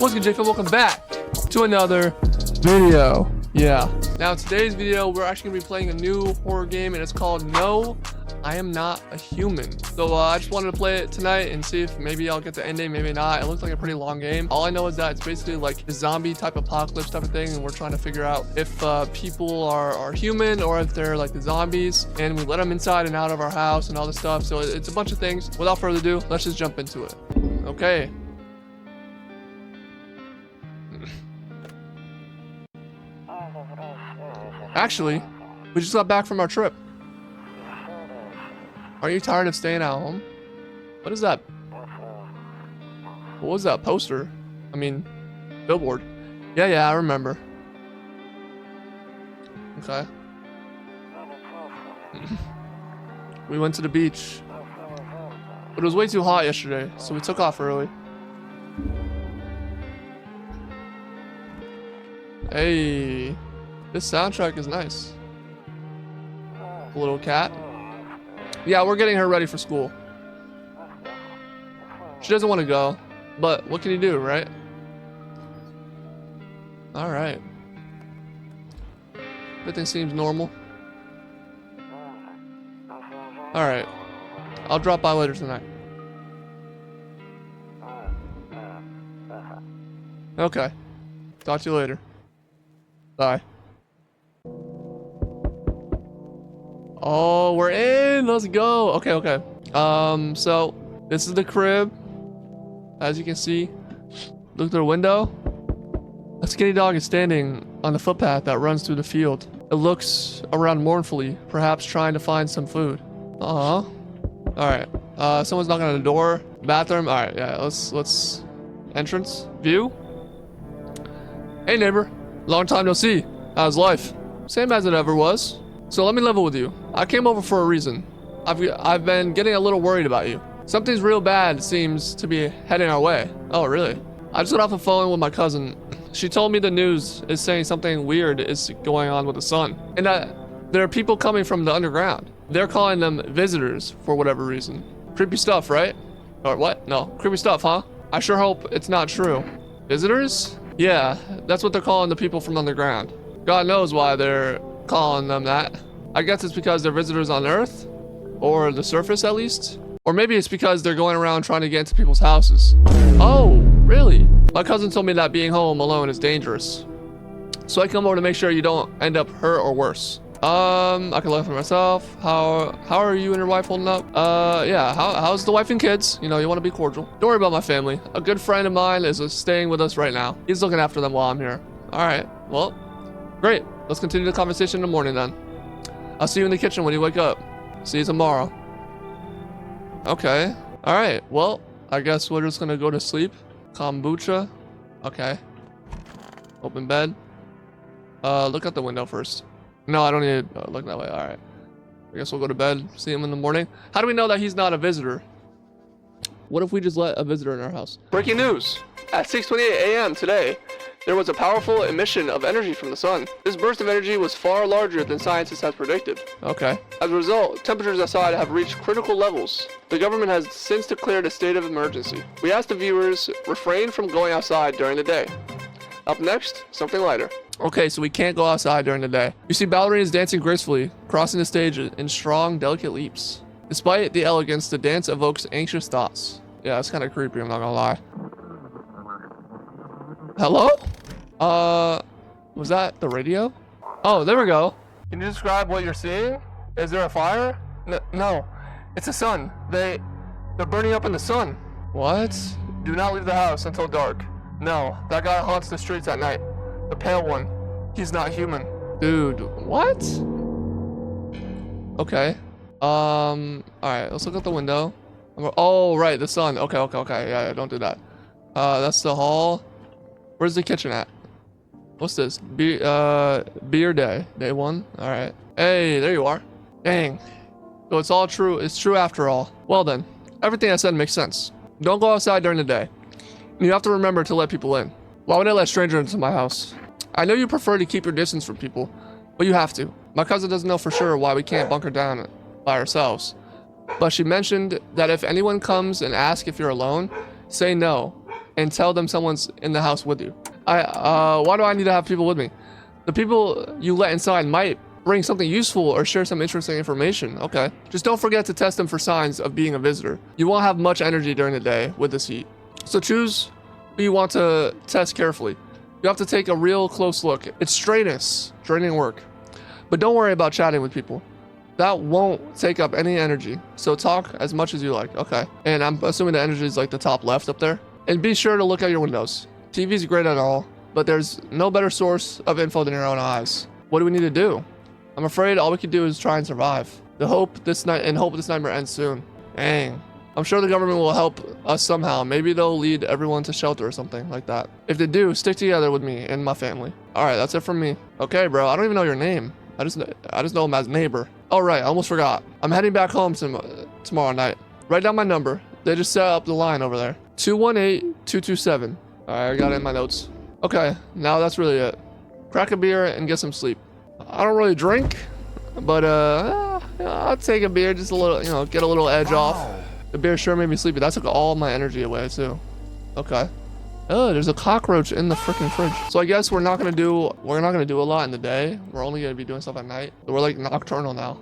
What's good, Jacob? Welcome back to another video. Yeah. Now, in today's video, we're actually going to be playing a new horror game, and it's called No, I Am Not a Human. So I just wanted to play it tonight and see if maybe I'll get the ending, maybe not. It looks like a pretty long game. All I know is that it's basically like a zombie type apocalypse type of thing, and we're trying to figure out if people are human or if they're like the zombies, and we let them inside and out of our house and all this stuff. So it's a bunch of things. Without further ado, let's just jump into it. Okay. Actually, we just got back from our trip. Are you tired of staying at home? What is that? What was that poster? I mean, billboard. Yeah, I remember. Okay. We went to the beach. But it was way too hot yesterday, so we took off early. Hey. This soundtrack is nice. A little cat. Yeah, we're getting her ready for school. She doesn't want to go, but what can you do, right? All right. Everything seems normal. All right. I'll drop by later tonight. Okay. Talk to you later. Bye. Oh, we're in. Let's go. Okay. So this is the crib. As you can see, look through the window. A skinny dog is standing on the footpath that runs through the field. It looks around mournfully, perhaps trying to find some food. All right. Someone's knocking on the door. Bathroom. All right. Yeah. Let's. Entrance. View. Hey neighbor. Long time no see. How's life? Same as it ever was. So let me level with you. I came over for a reason. I've been getting a little worried about you. Something's real bad seems to be heading our way. Oh, really? I just got off the phone with my cousin. She told me the news is saying something weird is going on with the sun. And that there are people coming from the underground. They're calling them visitors for whatever reason. Creepy stuff, right? Or what? No. Creepy stuff, huh? I sure hope it's not true. Visitors? Yeah, that's what they're calling the people from underground. God knows why they're calling them that. I guess it's because they're visitors on Earth, or the surface at least, or maybe it's because they're going around trying to get into people's houses. Oh, really? My cousin told me that being home alone is dangerous, so I come over to make sure you don't end up hurt or worse. I can look for myself. How are you and your wife holding up? Yeah, how's the wife and kids? You know, you want to be cordial. Don't worry about my family. A good friend of mine is staying with us right now. He's looking after them while I'm here. All right, well, great. Let's continue the conversation in the morning then. I'll see you in the kitchen when you wake up. See you tomorrow. Okay. All right. Well, I guess we're just going to go to sleep. Kombucha. Okay. Open bed. Look out the window first. No, I don't need to look that way. All right. I guess we'll go to bed. See him in the morning. How do we know that he's not a visitor? What if we just let a visitor in our house? Breaking news. At 6:28 a.m. today, there was a powerful emission of energy from the sun. This burst of energy was far larger than scientists had predicted. Okay. As a result, temperatures outside have reached critical levels. The government has since declared a state of emergency. We ask the viewers refrain from going outside during the day. Up next, something lighter. Okay, so we can't go outside during the day. You see ballerinas dancing gracefully, crossing the stage in strong, delicate leaps. Despite the elegance, the dance evokes anxious thoughts. Yeah, it's kind of creepy, I'm not gonna lie. Hello? Was that the radio? Oh, there we go. Can you describe what you're seeing? Is there a fire? No, it's the sun. They're burning up in the sun. What? Do not leave the house until dark. No, that guy haunts the streets at night. The pale one. He's not human. Dude, what? Okay. Alright, let's look out the window. Oh, right, the sun. Okay. Yeah, don't do that. That's the hall. Where's the kitchen at? What's this? Beer day. Day one? Alright. Hey, there you are. Dang. So it's all true. It's true after all. Well then, everything I said makes sense. Don't go outside during the day. You have to remember to let people in. Why would I let strangers into my house? I know you prefer to keep your distance from people, but you have to. My cousin doesn't know for sure why we can't bunker down by ourselves. But she mentioned that if anyone comes and asks if you're alone, say no and tell them someone's in the house with you. Why do I need to have people with me? The people you let inside might bring something useful or share some interesting information. Okay. Just don't forget to test them for signs of being a visitor. You won't have much energy during the day with this heat. So choose who you want to test carefully. You have to take a real close look. It's strenuous, draining work. But don't worry about chatting with people. That won't take up any energy. So talk as much as you like. Okay. And I'm assuming the energy is like the top left up there. And be sure to look out your windows. TV's great at all, but there's no better source of info than your own eyes. What do we need to do? I'm afraid all we can do is try and survive. Hope this nightmare ends soon. Dang. I'm sure the government will help us somehow. Maybe they'll lead everyone to shelter or something like that. If they do, stick together with me and my family. All right, that's it from me. Okay, bro. I don't even know your name. I just know him as neighbor. All right, I almost forgot. I'm heading back home tomorrow night. Write down my number. They just set up the line over there. 218-227. All right, I got it in my notes. Okay, now that's really it. Crack a beer and get some sleep. I don't really drink, but I'll take a beer, just a little, get a little edge off. The beer sure made me sleepy. That took all my energy away too. Okay. Oh, there's a cockroach in the freaking fridge. So I guess we're not gonna do a lot in the day. We're only gonna be doing stuff at night. We're like nocturnal now.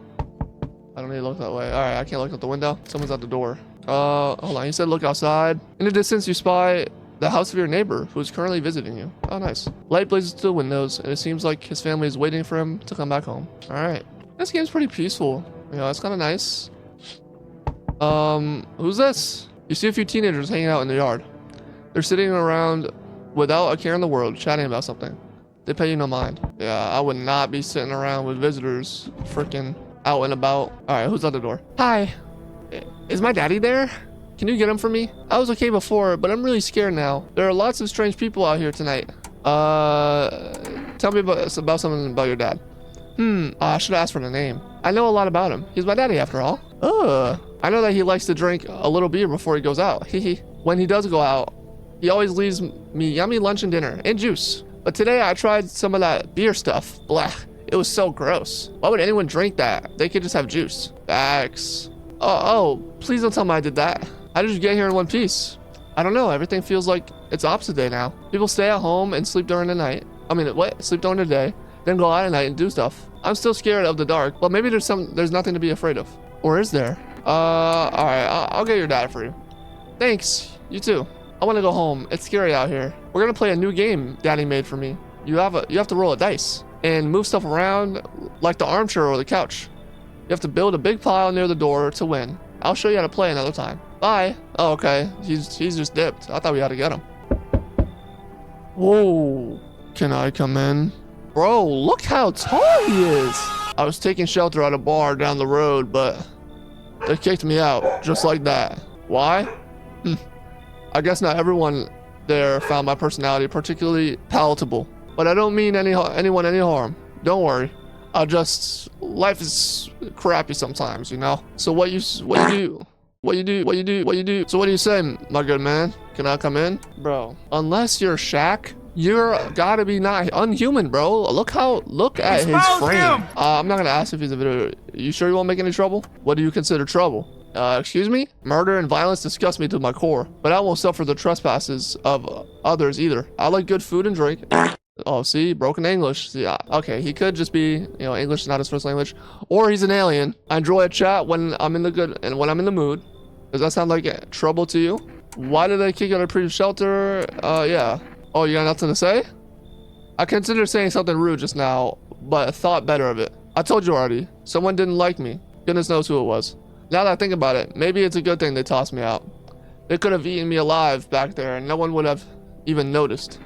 I don't need to look that way. All right, I can't look out the window. Someone's at the door. Hold on. He said look outside. In the distance, you spy the house of your neighbor who is currently visiting you. Oh, nice. Light blazes through the windows, and it seems like his family is waiting for him to come back home. All right. This game's pretty peaceful. It's kind of nice. Who's this? You see a few teenagers hanging out in the yard. They're sitting around without a care in the world, chatting about something. They pay you no mind. Yeah, I would not be sitting around with visitors freaking out and about. All right, who's at the door? Hi. Is my daddy there? Can you get him for me? I was okay before, but I'm really scared now. There are lots of strange people out here tonight. Tell me about something about your dad. I should ask for the name. I know a lot about him. He's my daddy after all. I know that he likes to drink a little beer before he goes out. When he does go out, he always leaves me yummy lunch and dinner and juice. But today I tried some of that beer stuff. Blah. It was so gross. Why would anyone drink that? They could just have juice. Facts. Oh, please don't tell me I did that. How did you get here in one piece? I don't know. Everything feels like it's opposite day now. People stay at home and sleep during the night. Sleep during the day, then go out at night and do stuff. I'm still scared of the dark, but maybe there's nothing to be afraid of. Or is there? All right. I'll get your dad for you. Thanks. You too. I want to go home. It's scary out here. We're gonna play a new game Daddy made for me. You have to roll a dice and move stuff around like the armchair or the couch. You have to build a big pile near the door to win. I'll show you how to play another time. Bye. Oh, okay. He's just dipped. I thought we had to get him. Whoa. Can I come in? Bro, look how tall he is. I was taking shelter at a bar down the road, but they kicked me out just like that. Why? I guess not everyone there found my personality particularly palatable, but I don't mean anyone any harm. Don't worry. Life is crappy sometimes, So what you do? So what do you say, my good man? Can I come in? Bro, unless you're Shaq, you're gotta be not unhuman, bro. Look at his frame. I'm not gonna ask if he's a video. You sure you won't make any trouble? What do you consider trouble? Excuse me? Murder and violence disgust me to my core, but I won't suffer the trespasses of others either. I like good food and drink. Oh, see? Broken English. See, okay, he could just be, English is not his first language. Or he's an alien. I enjoy a chat when I'm in the mood. Does that sound like trouble to you? Why did they kick you out of previous shelter? Yeah. Oh, you got nothing to say? I considered saying something rude just now, but thought better of it. I told you already. Someone didn't like me. Goodness knows who it was. Now that I think about it, maybe it's a good thing they tossed me out. They could have eaten me alive back there and no one would have even noticed.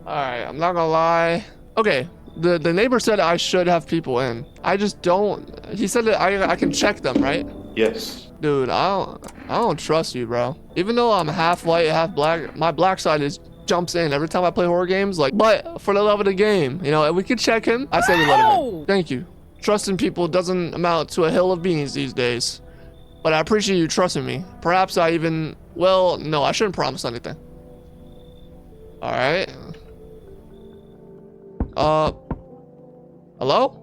Alright, I'm not gonna lie. Okay, the neighbor said I should have people in. I just don't. He said that I can check them, right? Yes. Dude, I don't trust you, bro. Even though I'm half white, half black, my black side jumps in every time I play horror games. But for the love of the game, if we could check him, I say we let him in. Thank you. Trusting people doesn't amount to a hill of beans these days. But I appreciate you trusting me. Perhaps I shouldn't promise anything. Alright. Hello?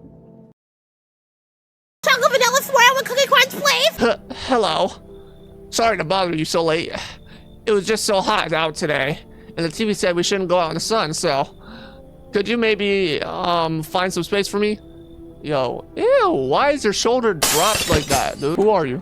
Chocolate vanilla swirl with cookie crunch, please. Hello. Sorry to bother you so late. It was just so hot out today, and the TV said we shouldn't go out in the sun, so could you maybe find some space for me? Yo, ew, why is your shoulder dropped like that, dude? Who are you?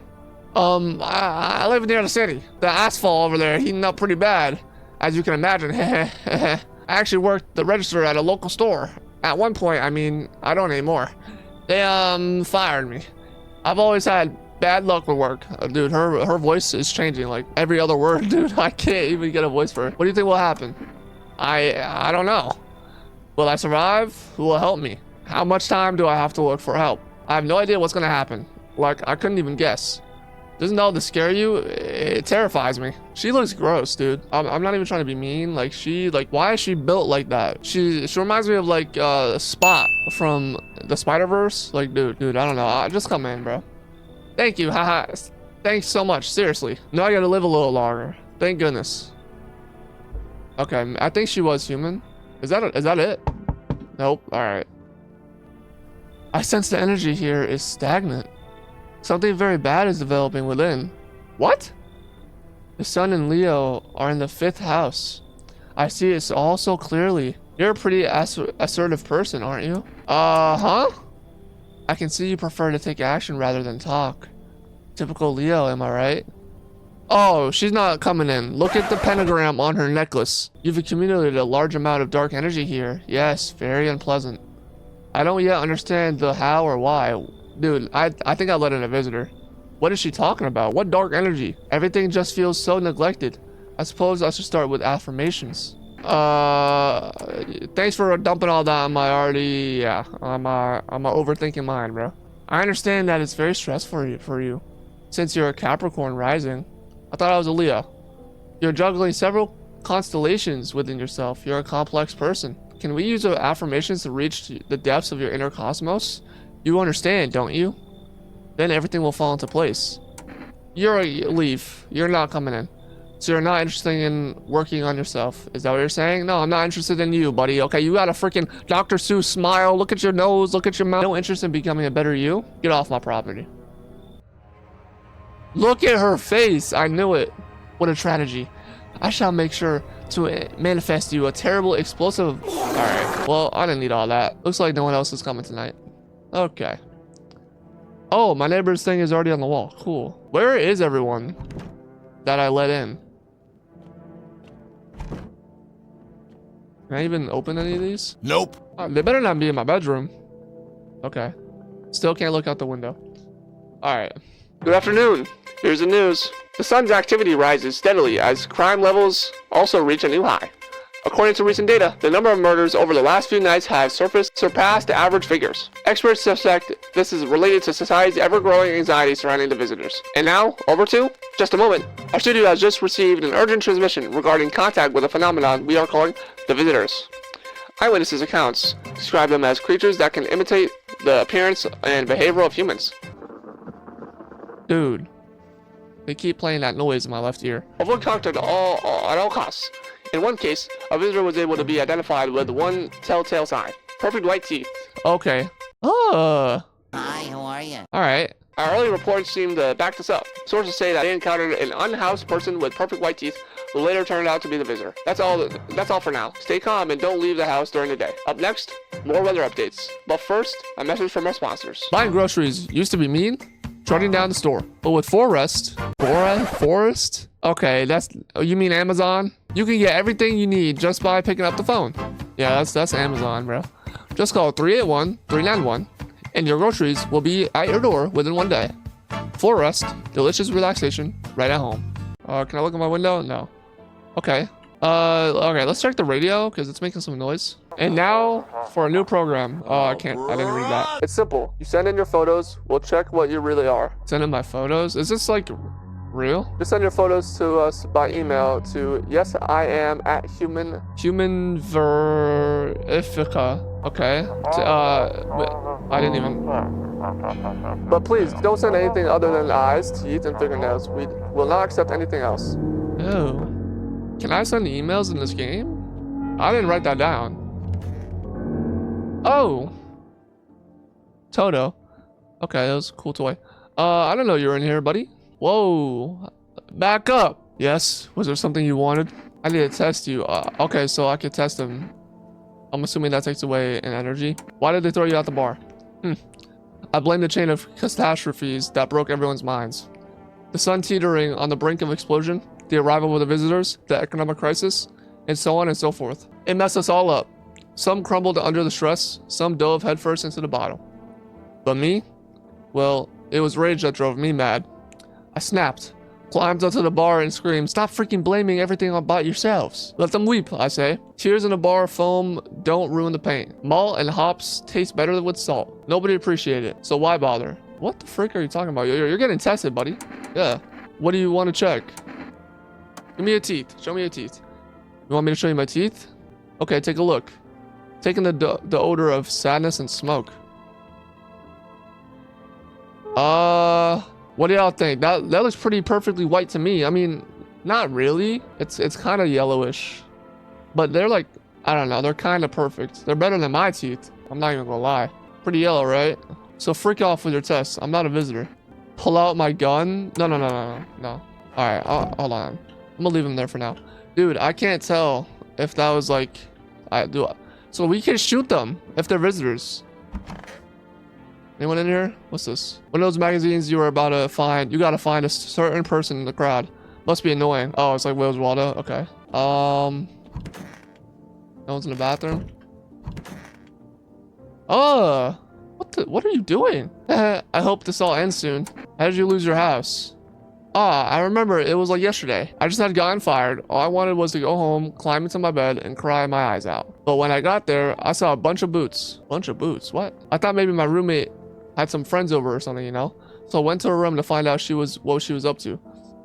I live near the city. The asphalt over there heating up pretty bad, as you can imagine. I actually worked the register at a local store. At one point, I mean, I don't anymore. They fired me. I've always had bad luck with work. Dude, her voice is changing like every other word, dude. I can't even get a voice for her. What do you think will happen? I don't know. Will I survive? Who will help me? How much time do I have to look for help? I have no idea what's gonna happen. Like, I couldn't even guess. Doesn't all this scare you? It terrifies me. She looks gross, dude. I'm not even trying to be mean. Like, why is she built like that? She reminds me of like Spot from the Spider-Verse. Like, dude, I don't know. Just come in, bro. Thank you, haha. Thanks so much, seriously. Now I gotta live a little longer. Thank goodness. Okay, I think she was human. Is that it? Nope, all right. I sense the energy here is stagnant. Something very bad is developing within. What? The sun and Leo are in the 5th house. I see it all so clearly. You're a pretty assertive person, aren't you? Huh? I can see you prefer to take action rather than talk. Typical Leo, am I right? Oh, she's not coming in. Look at the pentagram on her necklace. You've accumulated a large amount of dark energy here. Yes, very unpleasant. I don't yet understand the how or why. Dude, I think I let in a visitor. What is she talking about? What dark energy? Everything just feels so neglected. I suppose I should start with affirmations. Thanks for dumping all that on my already, yeah, I'm a overthinking mind, bro. I understand that it's very stressful for you, since you're a Capricorn rising. I thought I was a Leo. You're juggling several constellations within yourself. You're a complex person. Can we use affirmations to reach the depths of your inner cosmos? You understand, don't you? Then everything will fall into place. You're a leaf. You're not coming in. So you're not interested in working on yourself. Is that what you're saying? No, I'm not interested in you, buddy. Okay, you got a freaking Dr. Seuss smile. Look at your nose. Look at your mouth. No interest in becoming a better you? Get off my property. Look at her face. I knew it. What a tragedy. I shall make sure to manifest you a terrible explosive. All right. Well, I didn't need all that. Looks like no one else is coming tonight. Okay. Oh, my neighbor's thing is already on the wall. Cool. Where is everyone that I let in? Can I even open any of these? Nope. They better not be in my bedroom. Okay. Still can't look out the window. All right. Good afternoon. Here's the news. The sun's activity rises steadily as crime levels also reach a new high. According to recent data, the number of murders over the last few nights has surpassed average figures. Experts suspect this is related to society's ever-growing anxiety surrounding the visitors. And now, over to just a moment. Our studio has just received an urgent transmission regarding contact with a phenomenon we are calling the visitors. Eyewitnesses' accounts describe them as creatures that can imitate the appearance and behavior of humans. Dude, they keep playing that noise in my left ear. Avoid contact at all costs. In one case, a visitor was able to be identified with one telltale sign: perfect white teeth. Okay. Oh. Hi, how are you? All right. Our early reports seem to back this up. Sources say that they encountered an unhoused person with perfect white teeth, who later turned out to be the visitor. That's all for now. Stay calm and don't leave the house during the day. Up next, more weather updates. But first, a message from our sponsors. Buying groceries used to be mean. Shutting down the store. But with Forest? Okay, you mean Amazon? You can get everything you need just by picking up the phone. Yeah, that's Amazon, bro. Just call 381-391 and your groceries will be at your door within one day. Forest, delicious relaxation right at home. Can I look at my window? No. Okay. Okay, let's check the radio because it's making some noise. And now for a new program. Oh, I didn't read that. It's simple. You send in your photos. We'll check what you really are. Send in my photos? Is this like real? Just send your photos to us by email to humanverifica. Okay. I didn't even. But please don't send anything other than eyes, teeth, and fingernails. We will not accept anything else. Oh. Can I send emails in this game? I didn't write that down. Oh. Toto. Okay, that was a cool toy. I don't know you're in here, buddy. Whoa. Back up. Yes? Was there something you wanted? I need to test you. Okay, so I could test him. I'm assuming that takes away an energy. Why did they throw you out the bar? I blame the chain of catastrophes that broke everyone's minds. The sun teetering on the brink of explosion, the arrival of the visitors, the economic crisis, and so on and so forth. It messed us all up. Some crumbled under the stress, some dove headfirst into the bottle. But me? Well, it was rage that drove me mad. I snapped, climbed onto the bar and screamed, "Stop freaking blaming everything about yourselves. Let them weep," I say. Tears in a bar of foam don't ruin the pain. Malt and hops taste better with salt. Nobody appreciated it, so why bother? What the frick are you talking about? You're getting tested, buddy. Yeah. What do you want to check? Give me your teeth. Show me your teeth. You want me to show you my teeth? Okay, take a look. Taking the odor of sadness and smoke. What do y'all think? That looks pretty perfectly white to me. I mean, not really. It's kind of yellowish. But they're like, I don't know, they're kind of perfect. They're better than my teeth. I'm not even gonna lie. Pretty yellow, right? So freak off with your tests. I'm not a visitor. Pull out my gun. No. Alright, hold on. I'm gonna leave him there for now. Dude, I can't tell if that was like, so we can shoot them if they're visitors. Anyone in here? What's this? One of those magazines you are about to find. You gotta find a certain person in the crowd. Must be annoying. Oh, it's like Will's Waldo. Okay. No one's in the bathroom. Oh, what are you doing? I hope this all ends soon. How did you lose your house? I remember it was like yesterday. I just had gotten fired. All I wanted was to go home, climb into my bed, and cry my eyes out. But when I got there, I saw a bunch of boots. Bunch of boots? What? I thought maybe my roommate had some friends over or something, you know? So I went to her room to find out what she was up to.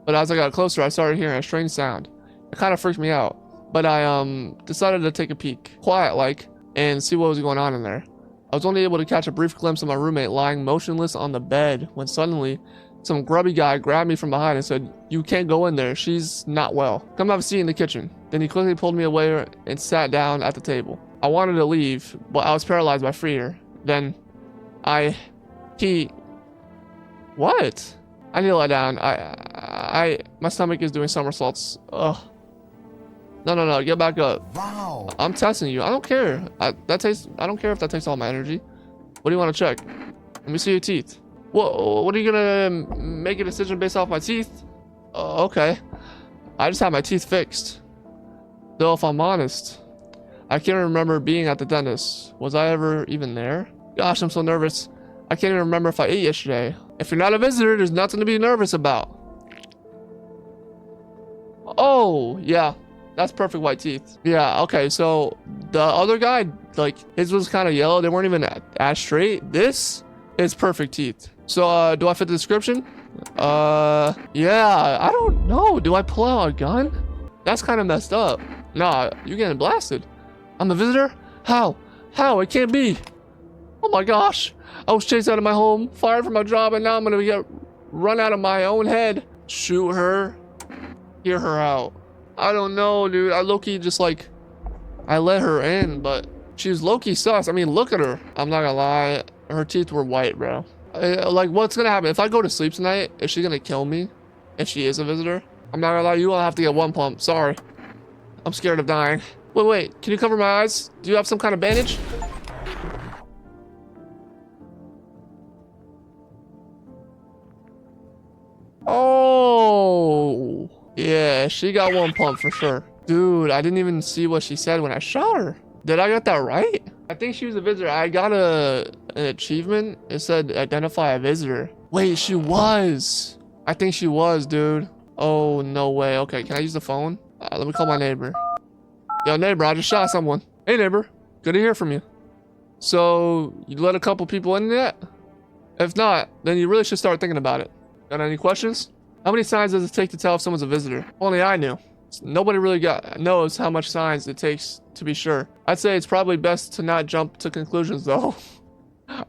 But as I got closer, I started hearing a strange sound. It kind of freaked me out. But I decided to take a peek, quiet-like, and see what was going on in there. I was only able to catch a brief glimpse of my roommate lying motionless on the bed when suddenly some grubby guy grabbed me from behind and said, "You can't go in there. She's not well. Come have a seat in the kitchen." Then he quickly pulled me away and sat down at the table. I wanted to leave, but I was paralyzed by fear. Then what? I need to lie down. My stomach is doing somersaults. Ugh. No, get back up. Wow. I'm testing you. I don't care. I don't care if that takes all my energy. What do you want to check? Let me see your teeth. What are you gonna make a decision based off my teeth? Okay. I just had my teeth fixed. Though if I'm honest, I can't remember being at the dentist. Was I ever even there? Gosh, I'm so nervous. I can't even remember if I ate yesterday. If you're not a visitor, there's nothing to be nervous about. Oh, yeah. That's perfect white teeth. Yeah, okay, so the other guy, like, his was kind of yellow. They weren't even as straight. This is perfect teeth. So, do I fit the description? Yeah, I don't know. Do I pull out a gun? That's kind of messed up. Nah, you're getting blasted. I'm a visitor? How? It can't be. Oh my gosh. I was chased out of my home, fired from my job, and now I'm gonna get run out of my own head. Shoot her. Hear her out. I don't know, dude. I low-key just like, I let her in, but she was low-key sus. I mean, look at her. I'm not gonna lie. Her teeth were white, bro. Like, what's gonna happen? If I go to sleep tonight, is she gonna kill me? If she is a visitor? I'm not gonna lie. You all have to get one pump. Sorry. I'm scared of dying. Wait. Can you cover my eyes? Do you have some kind of bandage? Oh. Yeah, she got one pump for sure. Dude, I didn't even see what she said when I shot her. Did I get that right? I think she was a visitor. I got an achievement. It said identify a visitor. Wait, she was. I think she was, dude. Oh, no way. Okay, can I use the phone? Let me call my neighbor. Yo, neighbor, I just shot someone. Hey, neighbor. Good to hear from you. So, you let a couple people in yet? If not, then you really should start thinking about it. Got any questions? How many signs does it take to tell if someone's a visitor? Only I knew. Nobody really knows how much signs it takes to be sure. I'd say it's probably best to not jump to conclusions though.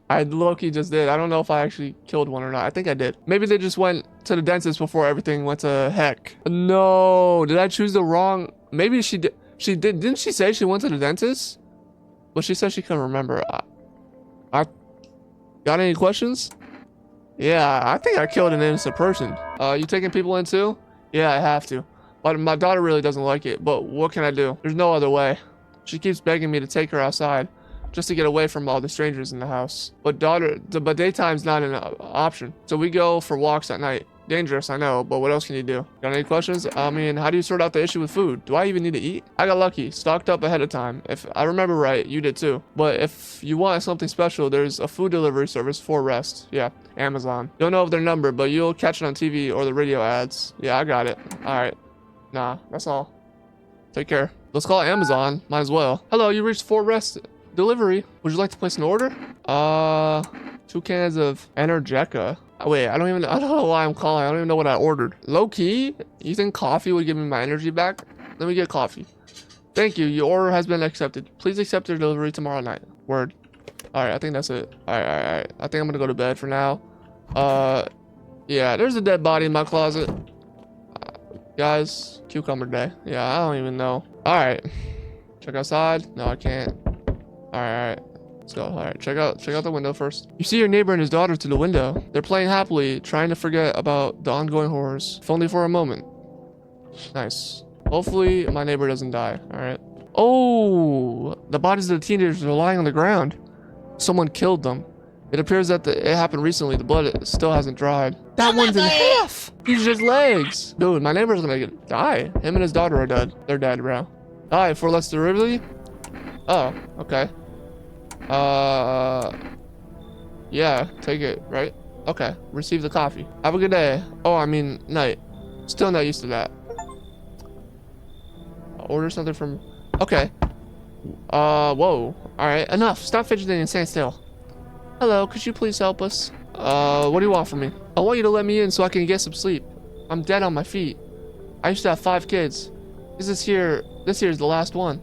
I low-key just did. I don't know if I actually killed one or not. I think I did. Maybe they just went to the dentist before everything went to heck. No, did I choose the wrong? Maybe she did. She did. Didn't she say she went to the dentist? But she said she couldn't remember. I got any questions? Yeah, I think I killed an innocent person. You taking people in too? Yeah, I have to. But my daughter really doesn't like it. But what can I do? There's no other way. She keeps begging me to take her outside just to get away from all the strangers in the house. But daytime's not an option. So we go for walks at night. Dangerous, I know, but what else can you do? Got any questions? I mean, how do you sort out the issue with food? Do I even need to eat? I got lucky, stocked up ahead of time. If I remember right, you did too. But if you want something special, there's a food delivery service for Rest. Yeah, Amazon. Don't know of their number, but you'll catch it on TV or the radio ads. Yeah, I got it. All right. Nah, that's all. Take care. Let's call Amazon. Might as well. Hello, you reached Fort Rest Delivery. Would you like to place an order? 2 cans of Energeca. Wait, I don't know why I'm calling. I don't even know what I ordered. Low key, you think coffee would give me my energy back? Let me get coffee. Thank you. Your order has been accepted. Please accept your delivery tomorrow night. Word. All right, I think that's it. All right. I think I'm gonna go to bed for now. Yeah, there's a dead body in my closet. Guys, cucumber day. Yeah, I don't even know. All right. Check outside. No, I can't. All right. Let's go. All right, check out the window first. You see your neighbor and his daughter through the window. They're playing happily, trying to forget about the ongoing horrors, if only for a moment. Nice. Hopefully, my neighbor doesn't die. All right. Oh, the bodies of the teenagers are lying on the ground. Someone killed them. It appears that it happened recently. The blood still hasn't dried. That one's in half. He's just legs. Dude, my neighbor's gonna die. Him and his daughter are dead. They're dead, bro. Die for less derivative? Oh, okay. Yeah, take it, right? Okay, receive the coffee. Have a good day. Oh, I mean, night. Still not used to that. Order something from... Okay. Whoa. Alright, enough. Stop fidgeting and stand still. Hello, could you please help us? What do you want from me? I want you to let me in so I can get some sleep. I'm dead on my feet. I used to have 5 kids. This here is the last one.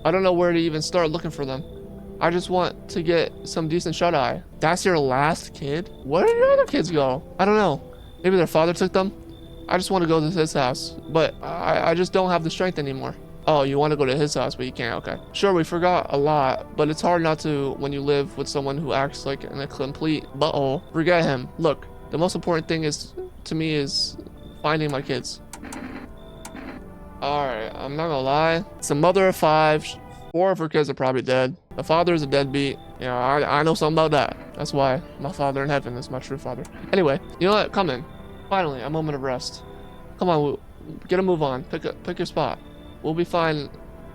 I don't know where to even start looking for them. I just want to get some decent shut-eye. That's your last kid? Where did your other kids go? I don't know. Maybe their father took them? I just want to go to his house, but I just don't have the strength anymore. Oh, you want to go to his house, but you can't. Okay. Sure, we forgot a lot, but it's hard not to when you live with someone who acts like a complete butthole. Forget him. Look, the most important thing to me is finding my kids. Alright, I'm not gonna lie. It's a mother of 5. 4 of her kids are probably dead. The father is a deadbeat. You know, I know something about that. That's why my father in heaven is my true father. Anyway, you know what? Come in. Finally, a moment of rest. Come on, get a move on. Pick your spot. We'll be fine.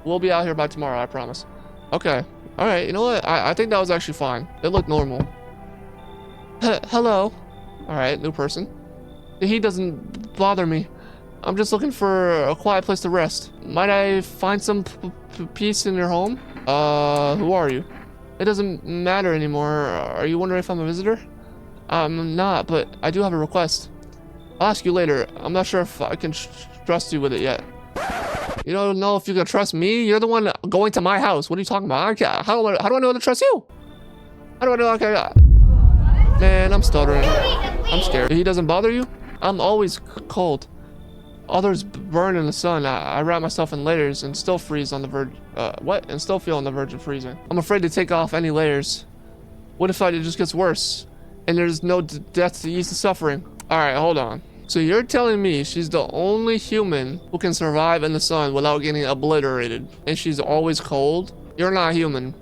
We'll be out here by tomorrow, I promise. Okay. Alright, you know what? I think that was actually fine. It looked normal. Hello. Alright, new person. He doesn't bother me. I'm just looking for a quiet place to rest. Might I find some peace in your home? Who are you? It doesn't matter anymore. Are you wondering if I'm a visitor? I'm not, but I do have a request. I'll ask you later. I'm not sure if I can trust you with it yet. You don't know if you can trust me? You're the one going to my house. What are you talking about? How do I know how to trust you? How do I know? Okay. Man, I'm stuttering. I'm scared. He doesn't bother you? I'm always cold. Others burn in the sun. I wrap myself in layers and still freeze on the verge. And still feel on the verge of freezing. I'm afraid to take off any layers. What if it just gets worse? And there's no death to ease the suffering? Alright, hold on. So you're telling me she's the only human who can survive in the sun without getting obliterated. And she's always cold? You're not human.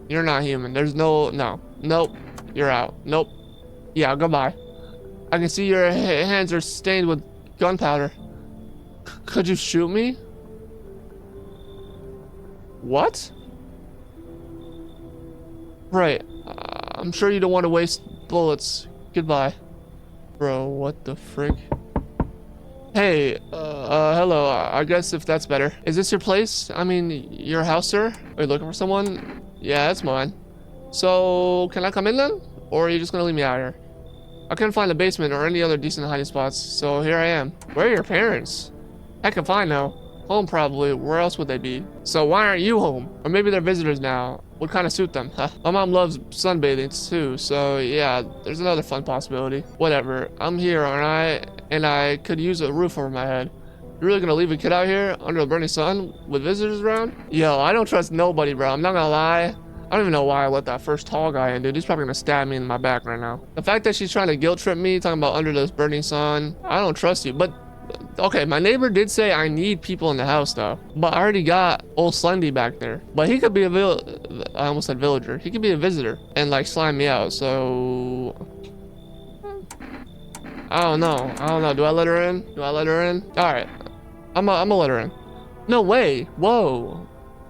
You're not human. There's no. Nope. You're out. Nope. Yeah, goodbye. I can see your hands are stained with gunpowder. Could you shoot me? What? Right. I'm sure you don't want to waste bullets. Goodbye. Bro, what the frick? Hey, hello. I guess if that's better. Is this your place? I mean, your house, sir? Are you looking for someone? Yeah, that's mine. So, can I come in then? Or are you just gonna leave me out here? I couldn't find the basement or any other decent hiding spots, so here I am. Where are your parents? Heck if I know. Home probably. Where else would they be? So why aren't you home? Or maybe they're visitors now. Would kind of suit them, huh? My mom loves sunbathing too, so yeah, there's another fun possibility. Whatever. I'm here, aren't I? And I could use a roof over my head. You're really gonna leave a kid out here under the burning sun with visitors around? Yo, I don't trust nobody, bro. I'm not gonna lie. I don't even know why I let that first tall guy in, dude. He's probably gonna stab me in my back right now. The fact that she's trying to guilt trip me, talking about under this burning sun, I don't trust you. But Okay, my neighbor did say I need people in the house though, but I already got old Slendy back there. But he could be I almost said villager. He could be a visitor and like slime me out. So I don't know. Do I let her in? All right, I'm gonna let her in. No way. Whoa.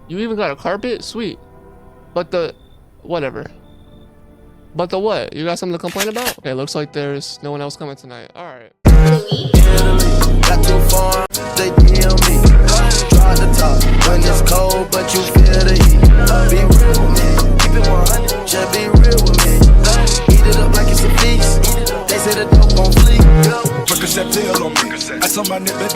You even got a carpet? Sweet. But whatever. But the what? You got something to complain about? Okay, looks like there's no one else coming tonight. All right. Got too far, they DM me. Try to talk when it's cold, but you feel the heat. Be real with me, keep it 100. Just be real with me. Eat it up like it's a feast. They say the dope gon' fleek. Percocet pill on me. I saw my nigga